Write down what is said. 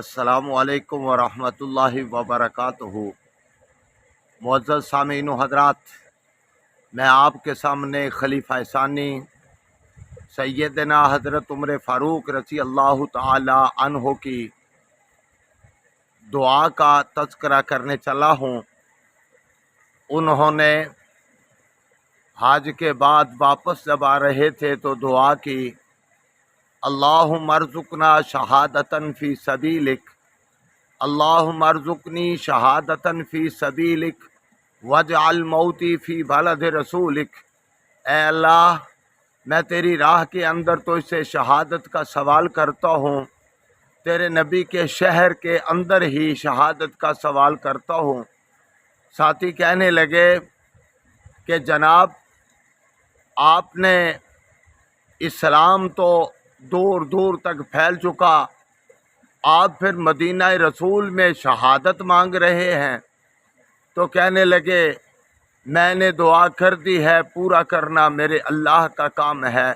अस्सलामु अलैकुम वरहमतुल्लाहि वबरकातुहू। मुअज़्ज़ज़ सामीन व हज़रात, मैं आपके सामने खलीफा सानी सैयदना हज़रत उमर फ़ारूक रज़ी अल्लाह ताला अन्हो की दुआ का तज़किरा करने चला हूँ। उन्होंने हज के बाद वापस जब आ रहे थे तो दुआ की, अल्लाहुम्मा अर्ज़ुक़ना शहादतन फ़ी सबीलिक, अल्लाहुम्मा अर्ज़ुक़नी शहादतन फ़ी सबीलिक वजअल मौती फ़ी बलद रसूलिक। ए अल्लाह, मैं तेरी राह के अंदर तो इससे शहादत का सवाल करता हूँ, तेरे नबी के शहर के अंदर ही शहादत का सवाल करता हूँ। साथी कहने लगे कि जनाब, आपने इस्लाम तो दूर दूर तक फैल चुका, आप फिर मदीना रसूल में शहादत मांग रहे हैं। तो कहने लगे, मैंने दुआ कर दी है, पूरा करना मेरे अल्लाह का काम है।